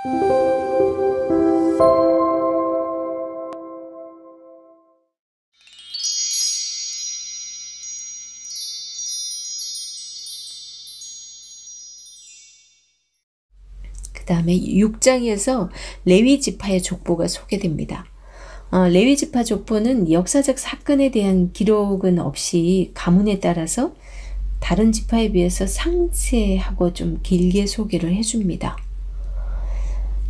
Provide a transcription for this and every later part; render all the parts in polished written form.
그 다음에 6장에서 레위 지파의 족보가 소개됩니다. 레위 지파 족보는 역사적 사건에 대한 기록은 없이 가문에 따라서 다른 지파에 비해서 상세하고 좀 길게 소개를 해줍니다.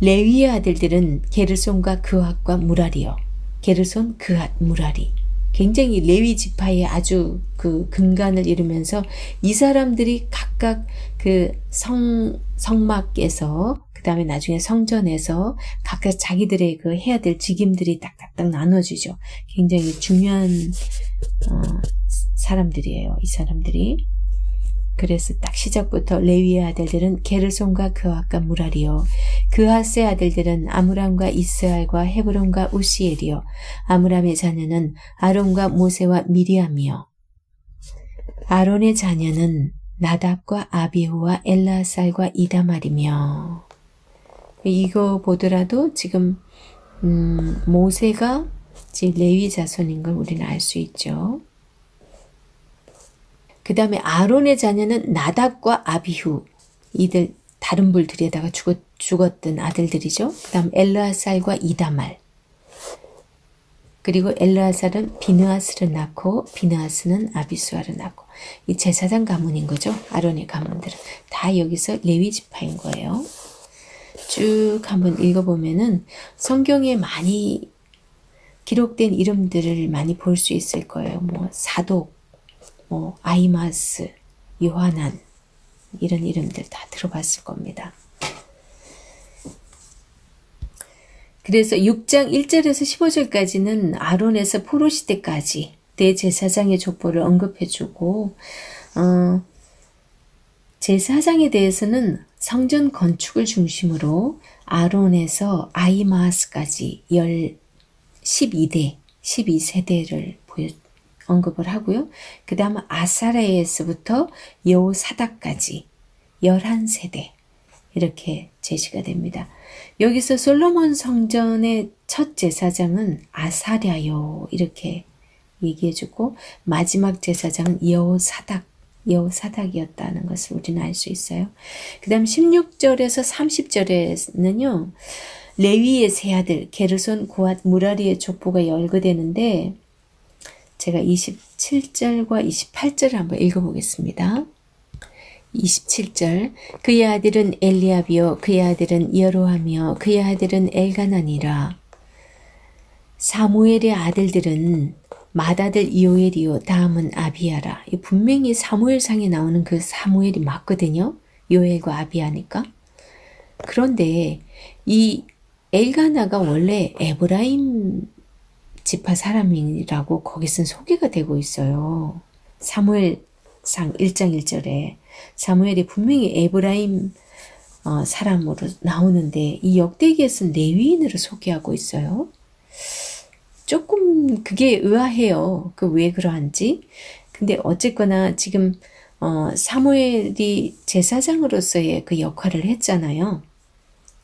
레위의 아들들은 게르손과 그핫과 무라리요. 게르손, 그핫, 무라리. 굉장히 레위 지파의 아주 그 근간을 이루면서 이 사람들이 각각 그 성막에서 그 다음에 나중에 성전에서 각각 자기들의 그 해야 될 직임들이 딱딱딱 나눠지죠. 굉장히 중요한 사람들이에요. 이 사람들이. 그래서 딱 시작부터 레위의 아들들은 게르손과 그핫과 무라리요. 그핫의 아들들은 아므람과 이스알과 헤브론과 우시엘이요. 아므람의 자녀는 아론과 모세와 미리암이요. 아론의 자녀는 나답과 아비후와 엘라살과 이다말이며. 이거 보더라도 지금 모세가 레위 자손인 걸 우리는 알 수 있죠. 그 다음에 아론의 자녀는 나답과 아비후, 이들 다른 불 들여다가 죽었던 아들들이죠. 그 다음 엘르아살과 이다말, 그리고 엘르아살은 비느하스를 낳고 비느하스는 아비수아를 낳고, 이 제사장 가문인 거죠. 아론의 가문들은 다 여기서 레위 지파인 거예요. 쭉 한번 읽어보면은 성경에 많이 기록된 이름들을 많이 볼 수 있을 거예요. 뭐 사독, 아이마스, 요하난, 이런 이름들 다 들어봤을 겁니다. 그래서 6장 1절에서 15절까지는 아론에서 포로 시대까지 대제사장의 족보를 언급해주고, 제사장에 대해서는 성전 건축을 중심으로 아론에서 아이마스까지 12세대를 언급을 하고요. 그 다음 아사레에서부터 여호사닥까지 11세대 이렇게 제시가 됩니다. 여기서 솔로몬 성전의 첫 제사장은 아사랴요 이렇게 얘기해주고, 마지막 제사장은 여호사닥이었다는 것을 우리는 알 수 있어요. 그 다음 16절에서 30절에는요. 레위의 세 아들 게르손, 고핫, 무라리의 족보가 열거되는데, 제가 27절과 28절을 한번 읽어보겠습니다. 27절, 그의 아들은 엘리압이요 그의 아들은 여로함이요 그의 아들은 엘가나니라. 사무엘의 아들들은 맏아들 요엘이요 다음은 아비야라. 분명히 사무엘상에 나오는 그 사무엘이 맞거든요. 요엘과 아비야니까. 그런데 이 엘가나가 원래 에브라임 지파 사람이라고 거기선 소개가 되고 있어요. 사무엘상 1장 1절에 사무엘이 분명히 에브라임 사람으로 나오는데 이 역대기에서는 레위인으로 소개하고 있어요. 조금 그게 의아해요. 왜 그러한지. 근데 어쨌거나 지금 사무엘이 제사장으로서의 그 역할을 했잖아요.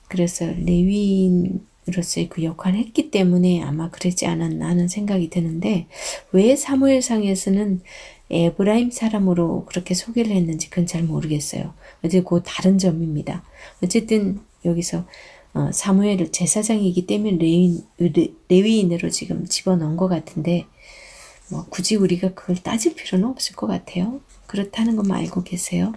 그래서 레위인으로서의 그 역할을 했기 때문에 아마 그러지 않았나 하는 생각이 드는데, 왜 사무엘상에서는 에브라임 사람으로 그렇게 소개를 했는지 그건 잘 모르겠어요. 어쨌든 그 다른 점입니다. 어쨌든 여기서 사무엘을 제사장이기 때문에 레위인으로 지금 집어넣은 것 같은데, 뭐 굳이 우리가 그걸 따질 필요는 없을 것 같아요. 그렇다는 것만 알고 계세요.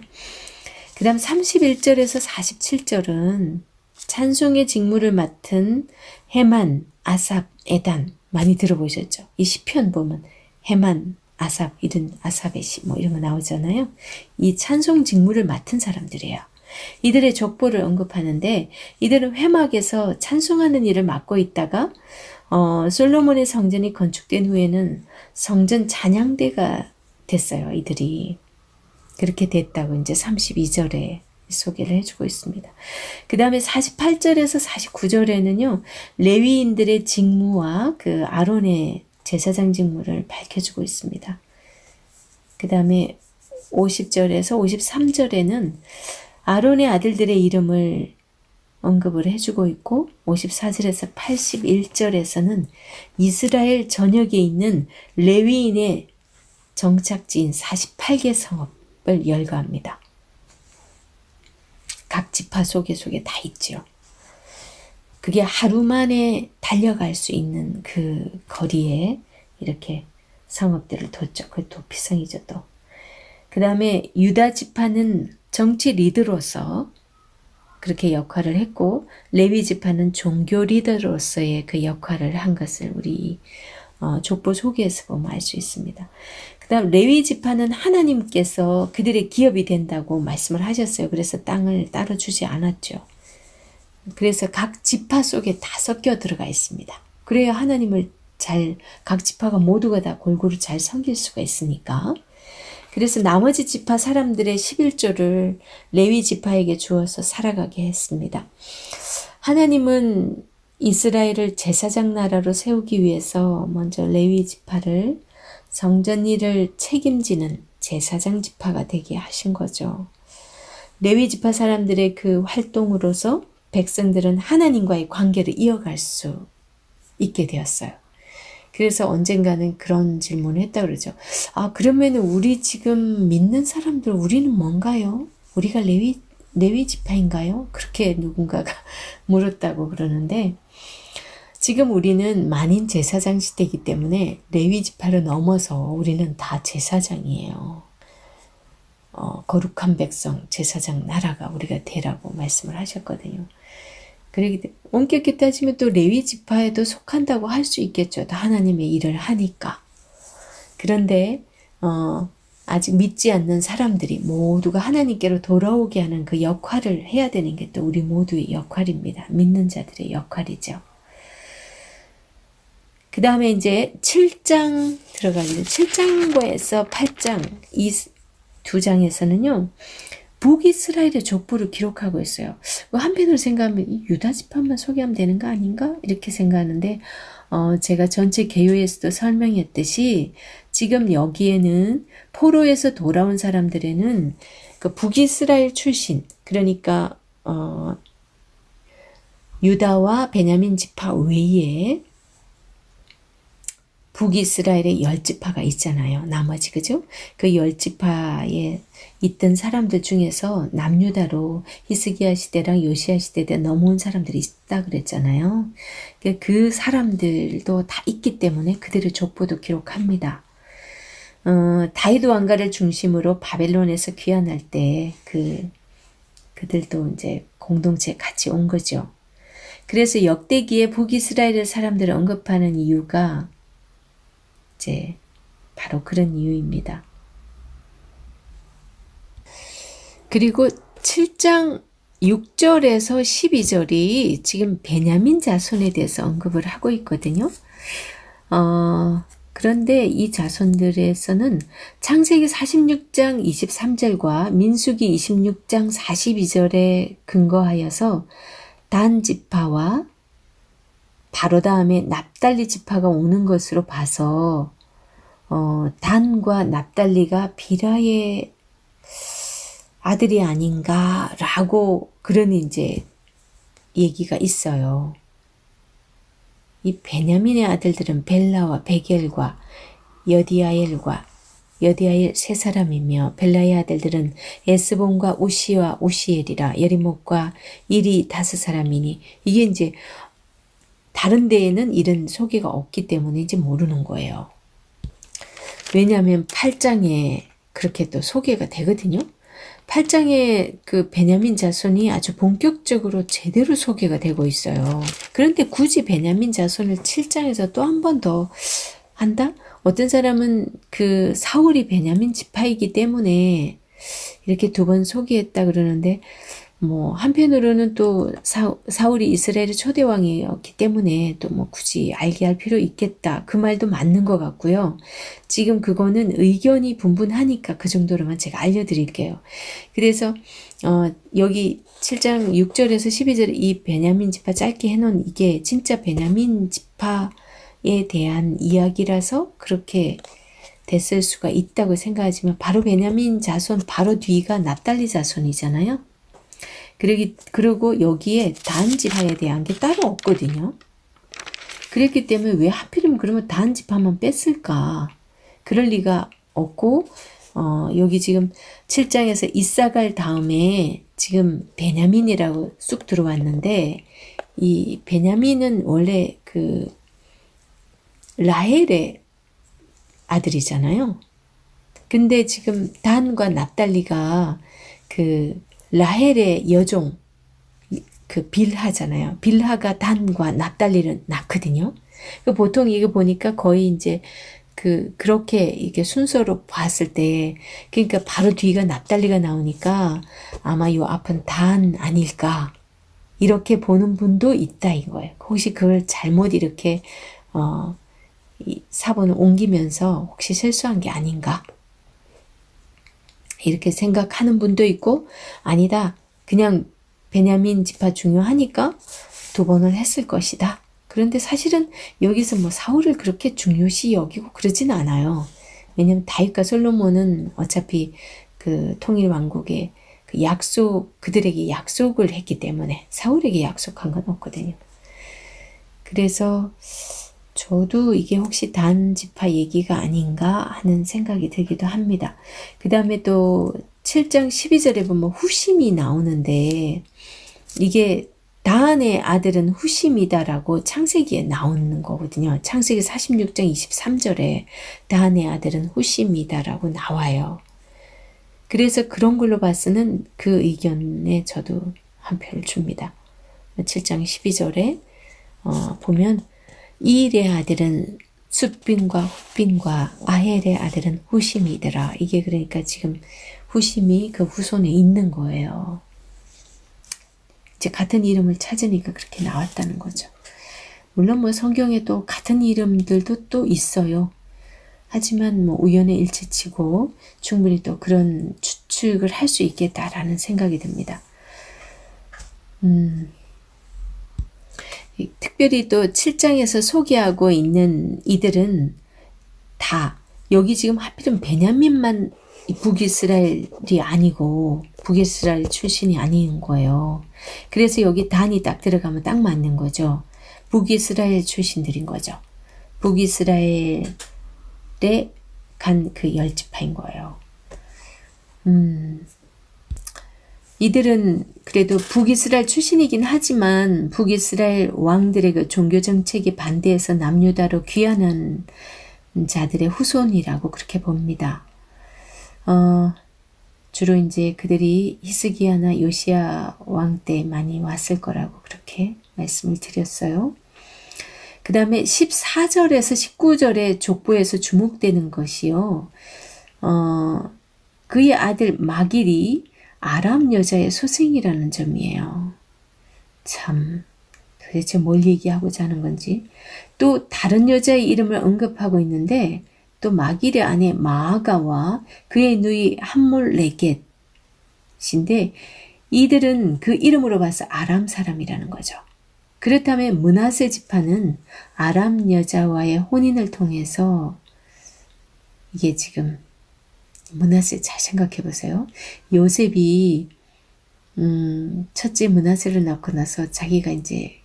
그 다음 31절에서 47절은 찬송의 직무를 맡은 헤만, 아삽, 에단 많이 들어보셨죠? 이 시편 보면 헤만, 아삽, 이런 아삽의 시 뭐 이런 거 나오잖아요. 이 찬송 직무를 맡은 사람들이에요. 이들의 족보를 언급하는데, 이들은 회막에서 찬송하는 일을 맡고 있다가 솔로몬의 성전이 건축된 후에는 성전 찬양대가 됐어요. 이들이 그렇게 됐다고 이제 32절에 소개를 해주고 있습니다. 그 다음에 48절에서 49절에는요 레위인들의 직무와 그 아론의 제사장 직무를 밝혀주고 있습니다. 그 다음에 50절에서 53절에는 아론의 아들들의 이름을 언급을 해주고 있고 54절에서 81절에서는 이스라엘 전역에 있는 레위인의 정착지인 48개 성읍을 열거합니다. 각 지파 속에 다 있죠. 그게 하루 만에 달려갈 수 있는 그 거리에 이렇게 성읍들을 뒀죠. 그 도피성이죠 또. 그 다음에 유다 지파는 정치 리더로서 그렇게 역할을 했고 레위 지파는 종교 리더로서의 그 역할을 한 것을 우리 족보 소개에서 보면 알 수 있습니다. 그 다음 레위 지파는 하나님께서 그들의 기업이 된다고 말씀을 하셨어요. 그래서 땅을 따로 주지 않았죠. 그래서 각 지파 속에 다 섞여 들어가 있습니다. 그래야 하나님을 각 지파가 모두가 다 골고루 잘 섬길 수가 있으니까. 그래서 나머지 지파 사람들의 11조를 레위 지파에게 주어서 살아가게 했습니다. 하나님은 이스라엘을 제사장 나라로 세우기 위해서 먼저 레위 지파를 성전 일을 책임지는 제사장 지파가 되게 하신 거죠. 레위 지파 사람들의 그 활동으로서 백성들은 하나님과의 관계를 이어갈 수 있게 되었어요. 그래서 언젠가는 그런 질문을 했다 그러죠. 그러면 우리 지금 믿는 사람들 우리는 뭔가요? 우리가 레위 지파인가요? 그렇게 누군가가 물었다고 그러는데 지금 우리는 만인 제사장 시대이기 때문에 레위 지파를 넘어서 우리는 다 제사장이에요. 거룩한 백성 제사장 나라가 우리가 되라고 말씀을 하셨거든요. 그러기 때문에 엄격히 따지면 또 레위 지파에도 속한다고 할 수 있겠죠. 다 하나님의 일을 하니까. 그런데 아직 믿지 않는 사람들이 모두가 하나님께로 돌아오게 하는 그 역할을 해야 되는 게 또 우리 모두의 역할입니다. 믿는 자들의 역할이죠. 그 다음에 이제 7장 들어가겠습니다. 7장에서 8장 이 두 장에서는요. 북이스라엘의 족보를 기록하고 있어요. 한편으로 생각하면 유다 지파만 소개하면 되는 거 아닌가? 이렇게 생각하는데 제가 전체 개요에서도 설명했듯이 지금 여기에는 포로에서 돌아온 사람들에는 그 북이스라엘 출신 그러니까 유다와 베냐민 지파 외에 북이스라엘의 10지파가 있잖아요. 나머지 그죠? 그 10지파에 있던 사람들 중에서 남유다로 히스기야 시대랑 요시야 시대 때 넘어온 사람들이 있다 그랬잖아요. 그 사람들도 다 있기 때문에 그들의 족보도 기록합니다. 다윗 왕가를 중심으로 바벨론에서 귀환할 때 그들도 이제 공동체에 같이 온 거죠. 그래서 역대기에 북이스라엘 사람들을 언급하는 이유가 이제 바로 그런 이유입니다. 그리고 7장 6절에서 12절이 지금 베냐민 자손에 대해서 언급을 하고 있거든요. 그런데 이 자손들에서는 창세기 46장 23절과 민수기 26장 42절에 근거하여서 단 지파와 바로 다음에 납달리 지파가 오는 것으로 봐서 단과 납달리가 비라의 아들이 아닌가라고 그런 이제 얘기가 있어요. 이 베냐민의 아들들은 벨라와 베겔과 여디아엘 세 사람이며 벨라의 아들들은 에스본과 우시와 우시엘이라 여리목과 일이 5사람이니 이게 이제 다른 데에는 이런 소개가 없기 때문인지 모르는 거예요. 왜냐하면 8장에 그렇게 또 소개가 되거든요. 8장에 그 베냐민 자손이 아주 본격적으로 제대로 소개가 되고 있어요. 그런데 굳이 베냐민 자손을 7장에서 또 한 번 더 한다? 어떤 사람은 그 사울이 베냐민 지파이기 때문에 이렇게 2번 소개했다 그러는데 한편으로는 또 사울이 이스라엘의 초대왕이었기 때문에 또 굳이 알게 할 필요 있겠다. 그 말도 맞는 것 같고요. 지금 그거는 의견이 분분하니까 그 정도로만 제가 알려드릴게요. 그래서 여기 7장 6절에서 12절에 이 베냐민 지파 짧게 해놓은 이게 진짜 베냐민 지파에 대한 이야기라서 그렇게 됐을 수가 있다고 생각하지만 바로 베냐민 자손 바로 뒤가 납달리 자손이잖아요. 그리고 여기에 단지파에 대한 게 따로 없거든요. 그랬기 때문에 왜 하필이면 그러면 단지파만 뺐을까? 그럴 리가 없고, 여기 지금 7장에서 이사갈 다음에 지금 베냐민이라고 쑥 들어왔는데, 이 베냐민은 원래 그 라헬의 아들이잖아요. 근데 지금 단과 납달리가 그 라헬의 여종, 그 빌하잖아요. 빌하가 단과 납달리를 낳거든요. 보통 이거 보니까 거의 이제 그렇게 이게 순서로 봤을 때, 그러니까 바로 뒤가 납달리가 나오니까 아마 요 앞은 단 아닐까. 이렇게 보는 분도 있다 이거예요. 혹시 그걸 잘못 이렇게, 이 사본을 옮기면서 혹시 실수한 게 아닌가. 이렇게 생각하는 분도 있고, 아니다. 그냥 베냐민 지파 중요하니까 2번을 했을 것이다. 그런데 사실은 여기서 뭐 사울을 그렇게 중요시 여기고 그러진 않아요. 왜냐면 다윗과 솔로몬은 어차피 그 통일 왕국의 그 그들에게 약속을 했기 때문에 사울에게 약속한 건 없거든요. 그래서 저도 이게 혹시 단지파 얘기가 아닌가 하는 생각이 들기도 합니다. 그 다음에 또 7장 12절에 보면 후심이 나오는데, 이게 다한의 아들은 후심이다라고 창세기에 나오는 거거든요. 창세기 46장 23절에 다한의 아들은 후심이다라고 나와요. 그래서 그런 걸로 봐서는 그 의견에 저도 한 표를 줍니다. 7장 12절에 보면 이일의 아들은 숫빈과 훗빈과 아헬의 아들은 후심이더라. 이게 그러니까 지금 후심이 그 후손에 있는 거예요. 이제 같은 이름을 찾으니까 그렇게 나왔다는 거죠. 물론 뭐 성경에 또 같은 이름들도 또 있어요. 하지만 뭐 우연의 일치치고 충분히 또 그런 추측을 할 수 있겠다라는 생각이 듭니다. 특별히 또 7장에서 소개하고 있는 이들은 다 여기 지금 하필은 베냐민만 북이스라엘이 아니고 북이스라엘 출신이 아닌 거예요. 그래서 여기 단이 딱 들어가면 딱 맞는 거죠. 북이스라엘 출신들인 거죠. 북이스라엘에 간 그 10지파인 거예요. 이들은 그래도 북이스라엘 출신이긴 하지만 북이스라엘 왕들의 그 종교 정책에 반대해서 남유다로 귀환한 자들의 후손이라고 그렇게 봅니다. 주로 이제 그들이 히스기야나 요시야 왕 때 많이 왔을 거라고 그렇게 말씀을 드렸어요. 그 다음에 14절에서 19절에 족보에서 주목되는 것이요. 그의 아들 마길이 아람 여자의 소생이라는 점이에요. 참 도대체 뭘 얘기하고자 하는 건지. 또 다른 여자의 이름을 언급하고 있는데 또 마길의 아내 마아가와 그의 누이 함몰레겟인데 이들은 그 이름으로 봐서 아람 사람이라는 거죠. 그렇다면 므낫세 지파는 아람 여자와의 혼인을 통해서 이게 지금 므낫세 잘 생각해 보세요. 요셉이 첫째 므낫세를 낳고 나서 자기가 이제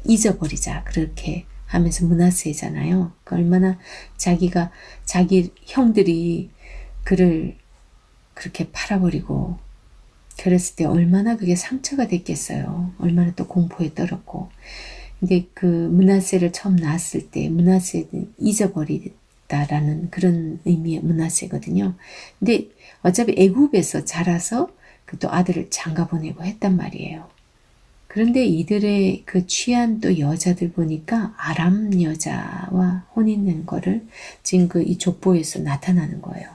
잊어버리자 그렇게 하면서 므낫세잖아요. 얼마나 자기 형들이 그를 그렇게 팔아버리고 그랬을 때 얼마나 그게 상처가 됐겠어요. 얼마나 또 공포에 떨었고. 근데 그 므낫세를 처음 낳았을 때 므낫세는 잊어버리다라는 그런 의미의 므낫세거든요. 근데 어차피 애굽에서 자라서 또 아들을 장가 보내고 했단 말이에요. 그런데 이들의 그 취한 또 여자들 보니까 아람 여자와 혼인된 거를 지금 이 족보에서 나타나는 거예요.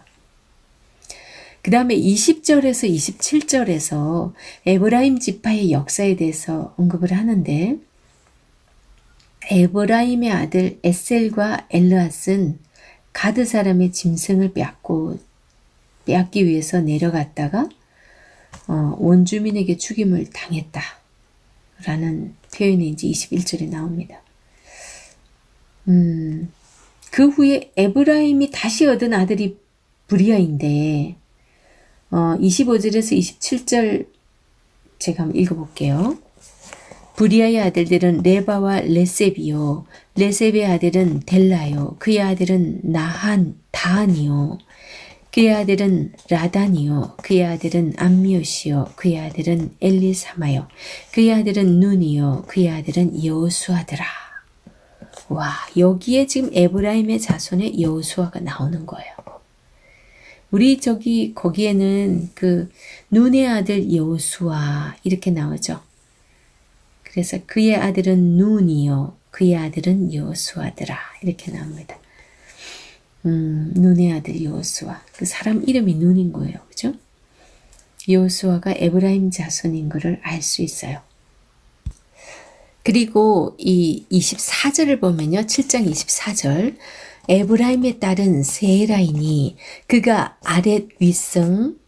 그 다음에 20절에서 27절에서 에브라임 지파의 역사에 대해서 언급을 하는데 에브라임의 아들 에셀과 엘르앗은 가드 사람의 짐승을 빼앗기 위해서 내려갔다가 원주민에게 죽임을 당했다. 라는 표현이 이제 21절에 나옵니다. 그 후에 에브라임이 다시 얻은 아들이 브리아인데 25절에서 제가 한번 읽어볼게요. 브리아의 아들들은 레바와 레셉이요. 레셉의 아들은 델라요. 그의 아들은 다한이요. 그의 아들은 라단이요. 그의 아들은 암미옷이요. 그의 아들은 엘리사마요. 그의 아들은 눈이요. 그의 아들은 여호수아더라. 와, 여기에 지금 에브라임의 자손의 여호수아가 나오는 거예요. 우리 거기에는 그 눈의 아들 여호수아 이렇게 나오죠. 그래서 그의 아들은 눈이요. 그의 아들은 여호수아더라. 이렇게 나옵니다. 눈의 아들 여호수아. 그 사람 이름이 눈인 거예요. 그죠? 여호수아가 에브라임 자손인 것을 알 수 있어요. 그리고 이 24절을 보면요. 7장 24절. 에브라임의 딸은 세라이니 그가 아랫 윗성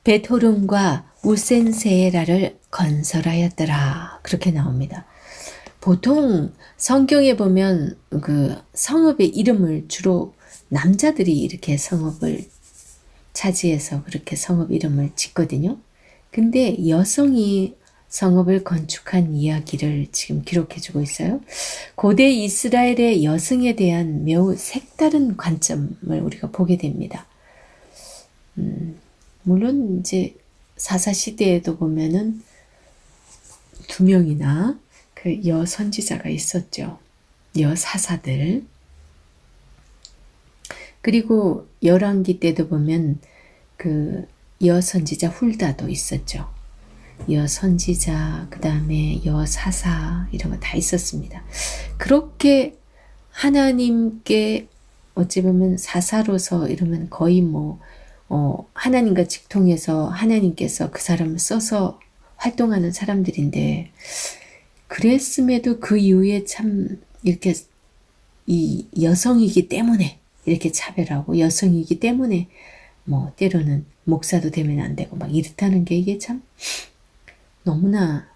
베토름과 우센세라를 건설하였더라. 그렇게 나옵니다. 보통 성경에 보면 그 성읍의 이름을 주로 남자들이 이렇게 성읍을 차지해서 그렇게 성읍 이름을 짓거든요. 근데 여성이 성읍을 건축한 이야기를 지금 기록해주고 있어요. 고대 이스라엘의 여성에 대한 매우 색다른 관점을 우리가 보게 됩니다. 물론 이제 사사시대에도 보면은 2명이나 그 여선지자가 있었죠. 여사사들. 그리고 열왕기 때도 보면 그 여선지자 훌다도 있었죠. 여선지자, 그 다음에 여사사 이런 거 다 있었습니다. 그렇게 하나님께 어찌 보면 사사로서 이러면 거의 뭐 하나님과 직통해서 하나님께서 그 사람을 써서 활동하는 사람들인데 그랬음에도 그 이후에 참 이렇게 이 여성이기 때문에 이렇게 차별하고 여성이기 때문에 뭐 때로는 목사도 되면 안 되고 막 이렇다는 게 이게 참 너무나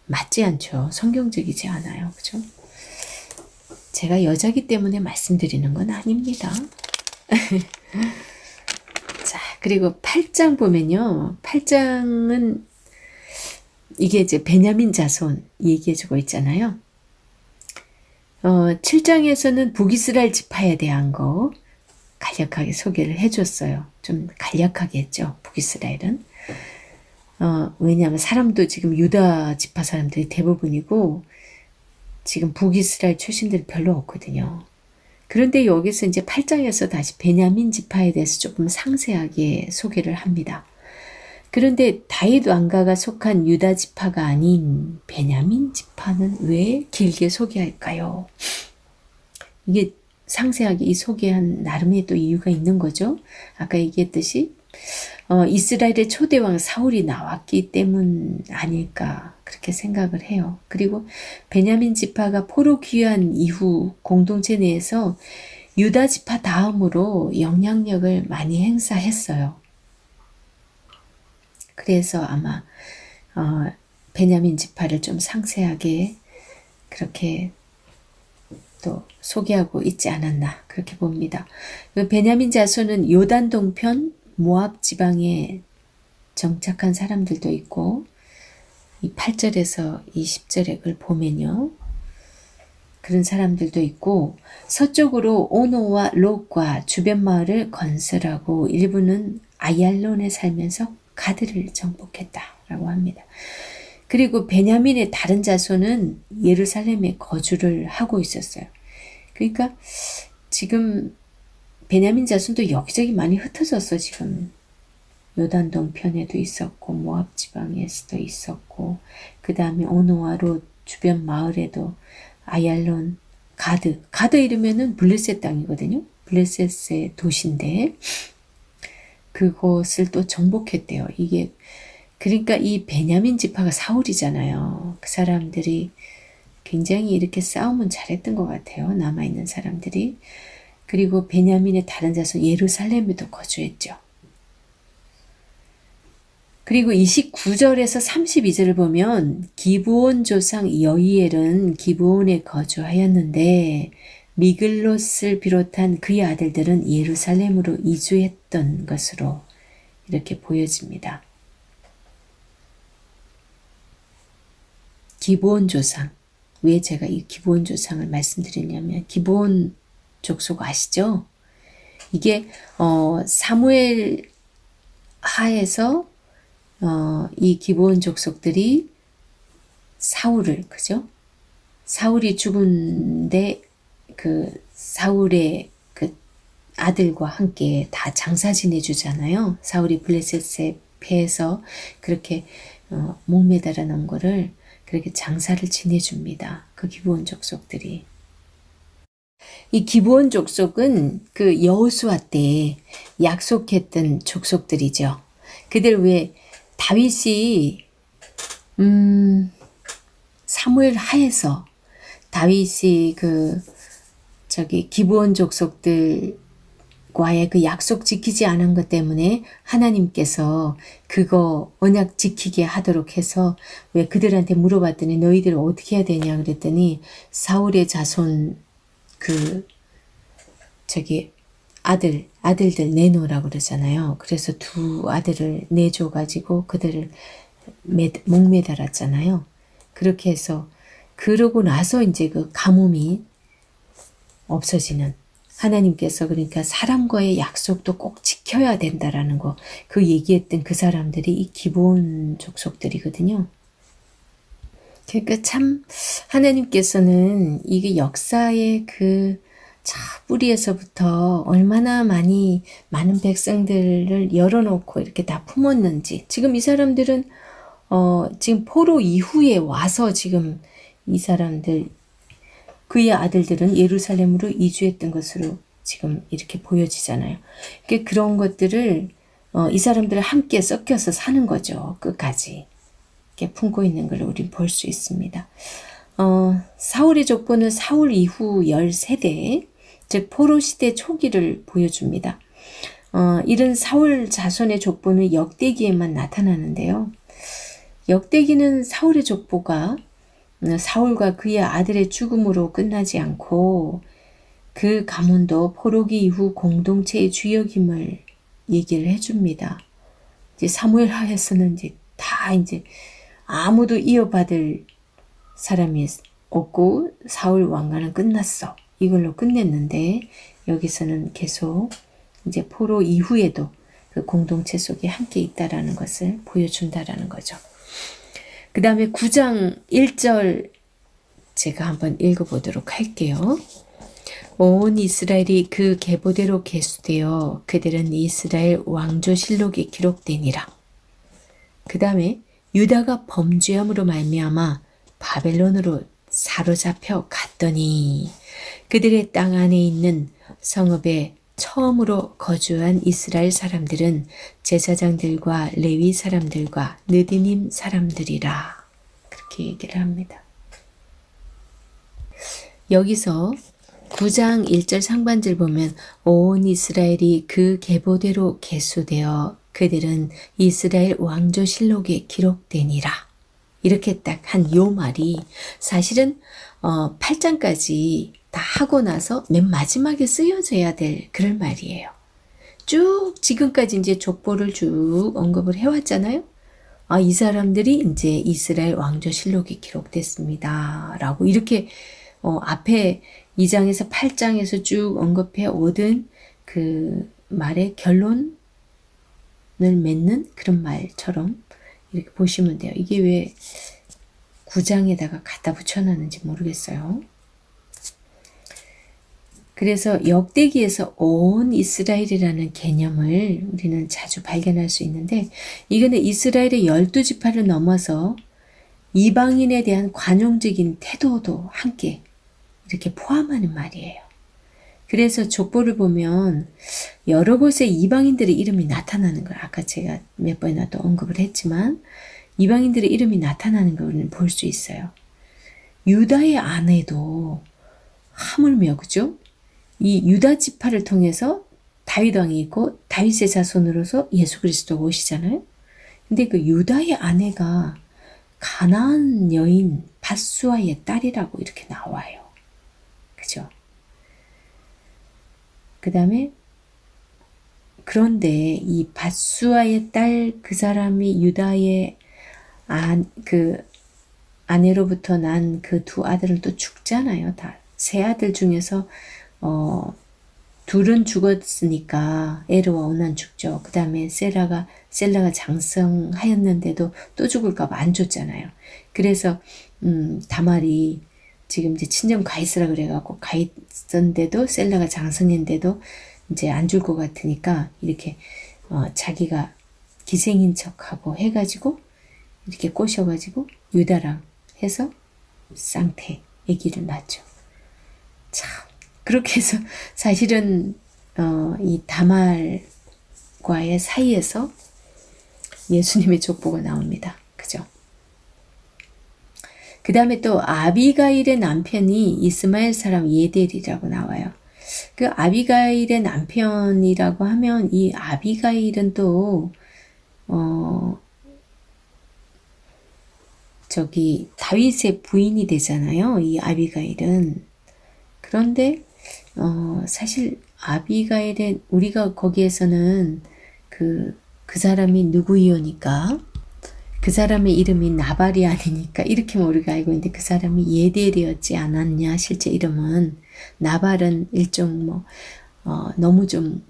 맞지 않죠. 성경적이지 않아요. 그죠? 제가 여자기 때문에 말씀드리는 건 아닙니다. 자, 그리고 8장 보면요. 8장은 이게 이제 베냐민 자손 얘기해주고 있잖아요. 7장에서는 북이스라엘 지파에 대한 거 간략하게 소개를 해줬어요. 좀 간략하게 했죠. 북이스라엘은. 왜냐하면 사람도 지금 유다 지파 사람들이 대부분이고 지금 북이스라엘 출신들이 별로 없거든요. 그런데 여기서 이제 8장에서 다시 베냐민 지파에 대해서 조금 상세하게 소개를 합니다. 그런데 다윗 왕가가 속한 유다 지파가 아닌 베냐민 지파는 왜 길게 소개할까요? 이게 상세하게 이 소개한 나름의 또 이유가 있는 거죠. 아까 얘기했듯이 이스라엘의 초대왕 사울이 나왔기 때문 아닐까 그렇게 생각을 해요. 그리고 베냐민 지파가 포로 귀환 이후 공동체 내에서 유다 지파 다음으로 영향력을 많이 행사했어요. 그래서 아마 베냐민 지파를 좀 상세하게 그렇게 또 소개하고 있지 않았나 그렇게 봅니다. 베냐민 자손은 요단 동편 모압 지방에 정착한 사람들도 있고 이 8절에서 20절에 그걸 보면요. 그런 사람들도 있고 서쪽으로 오노와 롯과 주변 마을을 건설하고 일부는 아얄론에 살면서 가드를 정복했다라고 합니다. 그리고 베냐민의 다른 자손은 예루살렘에 거주를 하고 있었어요. 그러니까 지금 베냐민 자손도 여기저기 많이 흩어졌어. 지금 요단동 편에도 있었고 모압 지방에서도 있었고 그 다음에 오노와 롯 주변 마을에도 아얄론, 가드 이러면은 블레셋 땅이거든요. 블레셋의 도시인데 그곳을 또 정복했대요. 이게 그러니까 이 베냐민 지파가 사울이잖아요. 그 사람들이 굉장히 이렇게 싸움은 잘했던 것 같아요. 남아있는 사람들이. 그리고 베냐민의 다른 자손 예루살렘에도 거주했죠. 그리고 29절에서 32절을 보면 기브온 조상 여이엘은 기브온에 거주하였는데 미글롯을 비롯한 그의 아들들은 예루살렘으로 이주했던 것으로 이렇게 보여집니다. 기브온 조상. 왜 제가 이 기브온 조상을 말씀드리냐면 기브온 족속 아시죠? 이게 사무엘 하에서 이 기브온 족속들이 사울을 그죠? 사울이 죽은데 그 사울의 그 아들과 함께 다 장사 지내주잖아요. 사울이 블레셋에 패해서 그렇게 목매달아 놓은 거를 그렇게 장사를 지내줍니다. 그 기브온 족속들이. 이 기브온 족속은 그 여호수아 때 약속했던 족속들이죠. 그들 왜 다윗이 사무엘 하에서 다윗이 그 기브온 족속들과의 그 약속 지키지 않은 것 때문에 하나님께서 그거 언약 지키게 하도록 해서 왜 그들한테 물어봤더니 너희들 어떻게 해야 되냐 그랬더니 사울의 자손 아들들 내놓으라고 그러잖아요. 그래서 두 아들을 내줘가지고 그들을 목매달았잖아요. 그렇게 해서 그러고 나서 이제 그 가뭄이 없어지는 하나님께서 그러니까 사람과의 약속도 꼭 지켜야 된다라는 거 그 얘기했던 그 사람들이 이 기브온 족속들이거든요. 그러니까 참 하나님께서는 이게 역사의 그 뿌리에서부터 얼마나 많은 백성들을 열어놓고 이렇게 다 품었는지 지금 이 사람들은 지금 포로 이후에 와서 지금 이 사람들 그의 아들들은 예루살렘으로 이주했던 것으로 지금 이렇게 보여지잖아요. 그러니까 그런 것들을 이 사람들을 함께 섞여서 사는 거죠. 끝까지. 이렇게 품고 있는 걸 우린 볼 수 있습니다. 사울의 족보는 사울 이후 10세대, 즉 포로 시대 초기를 보여줍니다. 이런 사울 자손의 족보는 역대기에만 나타나는데요. 역대기는 사울의 족보가 사울과 그의 아들의 죽음으로 끝나지 않고 그 가문도 포로기 이후 공동체의 주역임을 얘기를 해줍니다. 이제 사무엘 하에서는 이제 아무도 이어받을 사람이 없고 사울 왕가는 끝났어. 이걸로 끝냈는데 여기서는 계속 이제 포로 이후에도 그 공동체 속에 함께 있다라는 것을 보여준다라는 거죠. 그 다음에 9장 1절 제가 한번 읽어보도록 할게요. 온 이스라엘이 그 계보대로 계수되어 그들은 이스라엘 왕조실록에 기록되니라. 그 다음에 유다가 범죄함으로 말미암아 바벨론으로 사로잡혀 갔더니 그들의 땅 안에 있는 성읍에 처음으로 거주한 이스라엘 사람들은 제사장들과 레위 사람들과 느디님 사람들이라. 그렇게 얘기를 합니다. 여기서 9장 1절 상반절 보면 온 이스라엘이 그 계보대로 계수되어 그들은 이스라엘 왕조실록에 기록되니라. 이렇게 딱 한 요 말이 사실은 8장까지 다 하고 나서 맨 마지막에 쓰여져야 될 그런 말이에요. 쭉 지금까지 이제 족보를 쭉 언급을 해왔잖아요. 이 사람들이 이제 이스라엘 왕조실록에 기록됐습니다. 라고 이렇게 앞에 2장에서 8장에서 쭉 언급해 오던 그 말의 결론을 맺는 그런 말처럼 이렇게 보시면 돼요. 이게 왜 9장에다가 갖다 붙여놨는지 모르겠어요. 그래서 역대기에서 온 이스라엘이라는 개념을 우리는 자주 발견할 수 있는데 이거는 이스라엘의 12지파를 넘어서 이방인에 대한 관용적인 태도도 함께 이렇게 포함하는 말이에요. 그래서 족보를 보면 여러 곳에 이방인들의 이름이 나타나는 걸 아까 제가 몇 번이나 또 언급을 했지만 이방인들의 이름이 나타나는 걸 우리는 볼 수 있어요. 유다의 아내도 하물며 그죠? 이 유다 지파를 통해서 다윗 왕이 있고 다윗의 자손으로서 예수 그리스도가 오시잖아요. 근데 그 유다의 아내가 가나안 여인 밧수아의 딸이라고 이렇게 나와요. 그죠? 그 다음에 그런데 이 밧수아의 딸 그 사람이 유다의 아내로부터 난 그 두 아들은 또 죽잖아요. 다 세 아들 중에서 둘은 죽었으니까 에르와 오난 죽죠. 그 다음에 셀라가 장성하였는데도 또 죽을까봐 안 줬잖아요. 그래서 다말이 지금 이제 친정 가 있으라 그래갖고 가 있었는데도 셀라가 장성했는데도 이제 안 줄 것 같으니까 이렇게 자기가 기생인 척하고 해가지고 이렇게 꼬셔가지고 유다랑 해서 쌍태 아기를 낳죠. 참 그렇게 해서 사실은 이 다말과의 사이에서 예수님의 족보가 나옵니다. 그죠? 그 다음에 또 아비가일의 남편이 이스마엘 사람 예델이라고 나와요. 그 아비가일의 남편이라고 하면 이 아비가일은 또 저기 다윗의 부인이 되잖아요. 이 아비가일은. 그런데 사실 아비가일의 우리가 거기에서는 그 사람이 누구이오니까 그 사람의 이름이 나발이 아니니까 이렇게 우리가 알고 있는데 그 사람이 예델이었지 않았냐. 실제 이름은 나발은 일종 뭐 너무 좀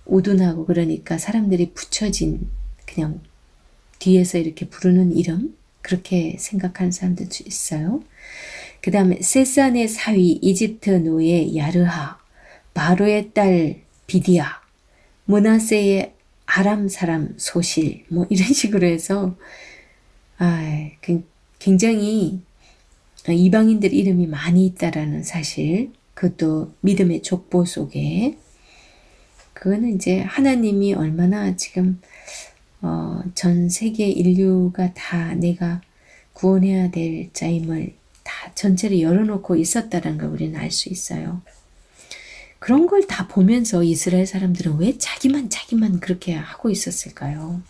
우둔하고 그러니까 사람들이 붙여진 그냥 뒤에서 이렇게 부르는 이름 그렇게 생각하는 사람들도 있어요. 그 다음에 세산의 사위 이집트 노예 야르하, 바로의 딸 비디아, 므낫세의 아람 사람 소실 뭐 이런 식으로 해서 굉장히 이방인들 이름이 많이 있다라는 사실 그것도 믿음의 족보 속에 그거는 이제 하나님이 얼마나 지금 전 세계 인류가 다 내가 구원해야 될 자임을 다 전체를 열어놓고 있었다는 걸 우리는 알 수 있어요. 그런 걸 다 보면서 이스라엘 사람들은 왜 자기만 그렇게 하고 있었을까요?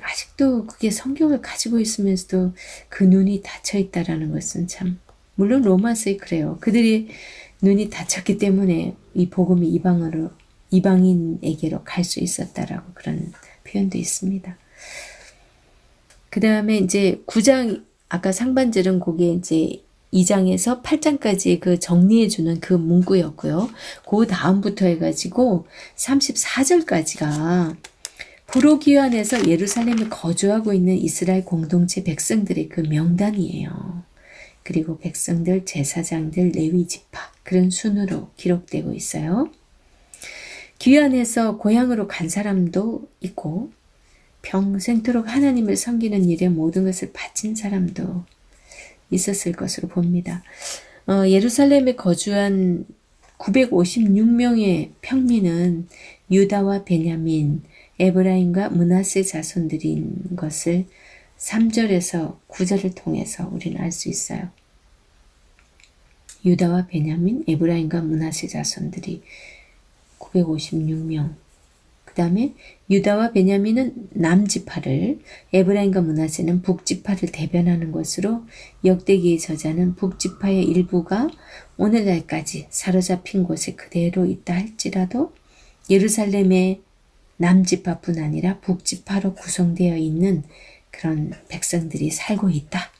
아직도 그게 성경을 가지고 있으면서도 그 눈이 닫혀 있다라는 것은 참 물론 로마서에 그래요. 그들이 눈이 닫혔기 때문에 이 복음이 이방인에게로 갈 수 있었다라고 그런 표현도 있습니다. 그 다음에 이제 9장 아까 상반절은 거기에 이제 2장에서 8장까지 그 정리해주는 그 문구였고요. 그 다음부터 해가지고 34절까지가 프로기환에서 예루살렘에 거주하고 있는 이스라엘 공동체 백성들의 그 명단이에요. 그리고 백성들, 제사장들, 레위 지파 그런 순으로 기록되고 있어요. 귀환에서 고향으로 간 사람도 있고 평생토록 하나님을 섬기는 일에 모든 것을 바친 사람도 있었을 것으로 봅니다. 예루살렘에 거주한 956명의 평민은 유다와 베냐민, 에브라임과 므낫세 자손들인 것을 3절에서 9절을 통해서 우리는 알 수 있어요. 유다와 베냐민, 에브라임과 므낫세 자손들이 956명. 그 다음에 유다와 베냐민은 남지파를, 에브라임과 므낫세는 북지파를 대변하는 것으로 역대기의 저자는 북지파의 일부가 오늘날까지 사로잡힌 곳에 그대로 있다 할지라도 예루살렘의 남지파뿐 아니라 북지파로 구성되어 있는 그런 백성들이 살고 있다.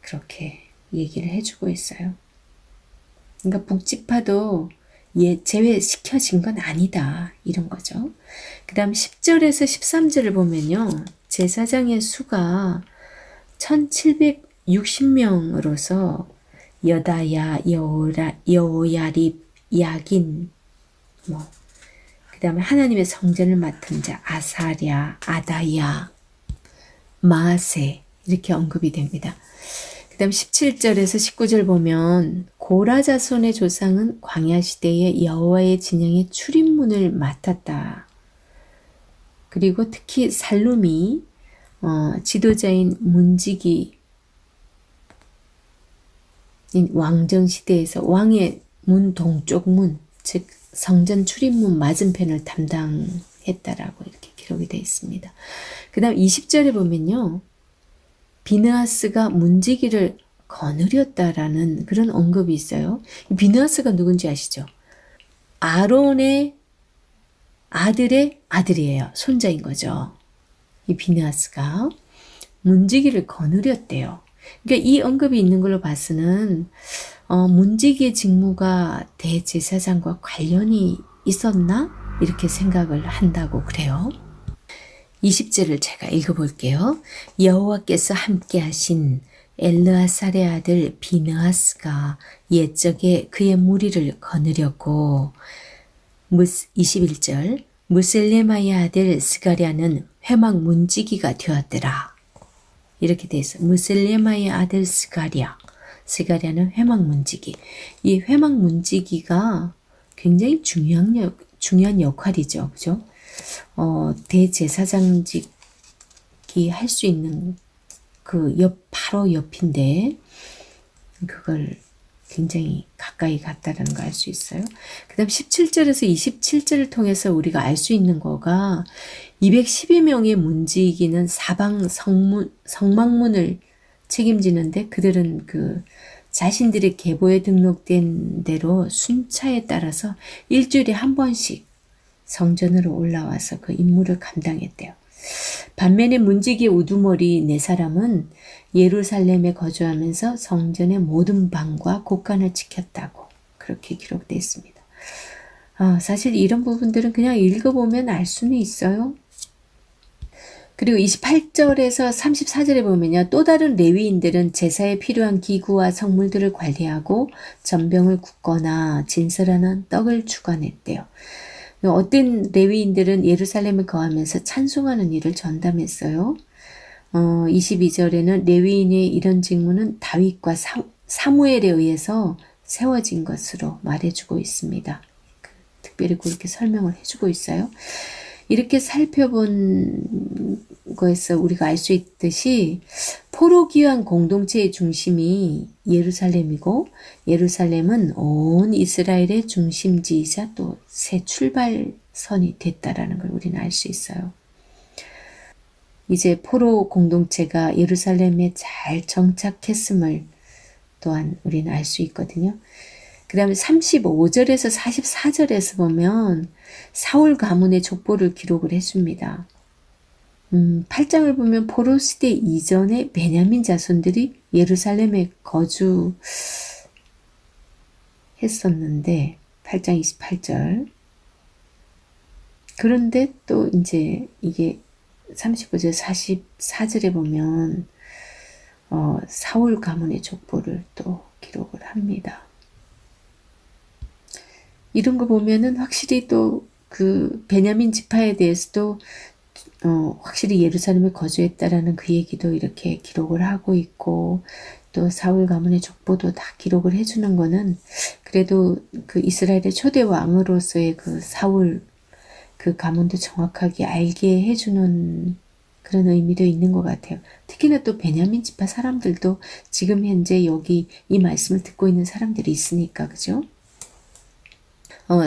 그렇게 얘기를 해주고 있어요. 그러니까 북지파도 제외시켜진 건 아니다. 이런 거죠. 그 다음 10절에서 13절을 보면요. 제사장의 수가 1760명으로서 여다야, 여호야립, 야긴 그 다음에 하나님의 성전을 맡은 자 아사랴, 아다야, 마세 이렇게 언급이 됩니다. 그 다음 17절에서 19절 보면 고라 자손의 조상은 광야 시대에 여호와의 진영의 출입문을 맡았다. 그리고 특히 살룸이 지도자인 문지기 왕정 시대에서 왕의 문 동쪽 문, 즉 성전 출입문 맞은편을 담당했다라고 이렇게 기록이 되어 있습니다. 그 다음 20절에 보면요. 비느하스가 문지기를 거느렸다라는 그런 언급이 있어요. 비느하스가 누군지 아시죠? 아론의 아들의 아들이에요. 손자인 거죠. 이 비느하스가. 문지기를 거느렸대요. 그러니까 이 언급이 있는 걸로 봐서는 문지기의 직무가 대제사장과 관련이 있었나? 이렇게 생각을 한다고 그래요. 20절을 제가 읽어볼게요. 여호와께서 함께 하신 엘르아살의 아들 비느하스가 옛적에 그의 무리를 거느렸고 21절 무셀레마의 아들 스가랴는 회막 문지기가 되었더라. 이렇게 돼 있어. 무셀레마의 아들 스가랴는 회막 문지기. 이 회막 문지기가 굉장히 중요한 역할이죠. 그죠? 대제사장직이 할 수 있는 그 바로 옆인데 그걸 굉장히 가까이 갔다라는 걸 알 수 있어요. 그 다음 17절에서 27절을 통해서 우리가 알 수 있는 거가 212명의 문지기는 사방 성막문을 책임지는데 그들은 그 자신들의 계보에 등록된 대로 순차에 따라서 일주일에 한 번씩 성전으로 올라와서 그 임무를 감당했대요. 반면에 문지기의 우두머리 네 사람은 예루살렘에 거주하면서 성전의 모든 방과 곳간을 지켰다고 그렇게 기록되어 있습니다. 사실 이런 부분들은 그냥 읽어보면 알 수는 있어요. 그리고 28절에서 34절에 보면요. 또 다른 레위인들은 제사에 필요한 기구와 성물들을 관리하고 전병을 굽거나 진설하는 떡을 주관했대요. 어떤 레위인들은 예루살렘에 거하면서 찬송하는 일을 전담했어요. 22절에는 레위인의 이런 직무는 다윗과 사무엘에 의해서 세워진 것으로 말해주고 있습니다. 특별히 그렇게 설명을 해주고 있어요. 이렇게 살펴본 거에서 우리가 알 수 있듯이 포로기환 공동체의 중심이 예루살렘이고 예루살렘은 온 이스라엘의 중심지이자 또 새 출발선이 됐다라는 걸 우리는 알 수 있어요. 이제 포로 공동체가 예루살렘에 잘 정착했음을 또한 우리는 알 수 있거든요. 그 다음에 35절에서 44절에서 보면 사울 가문의 족보를 기록을 해줍니다. 8장을 보면 포로 시대 이전에 베냐민 자손들이 예루살렘에 거주했었는데 8장 28절 그런데 또 이제 이게 35절 44절에 보면 사울 가문의 족보를 또 기록을 합니다. 이런 거 보면은 확실히 또 그 베냐민 지파에 대해서도 확실히 예루살렘에 거주했다라는 그 얘기도 이렇게 기록을 하고 있고 또 사울 가문의 족보도 다 기록을 해주는 거는 그래도 그 이스라엘의 초대 왕으로서의 그 사울 그 가문도 정확하게 알게 해주는 그런 의미도 있는 것 같아요. 특히나 또 베냐민 지파 사람들도 지금 현재 여기 이 말씀을 듣고 있는 사람들이 있으니까 그죠?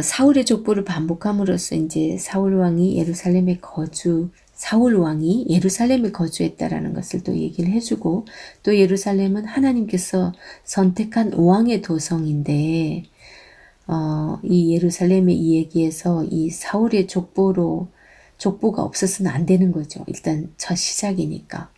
사울의 족보를 반복함으로써 이제 사울 왕이 예루살렘에 거주했다라는 것을 또 얘기를 해주고 또 예루살렘은 하나님께서 선택한 왕의 도성인데 이 예루살렘의 이 얘기에서 이 사울의 족보가 없어서는 안 되는 거죠. 일단 첫 시작이니까.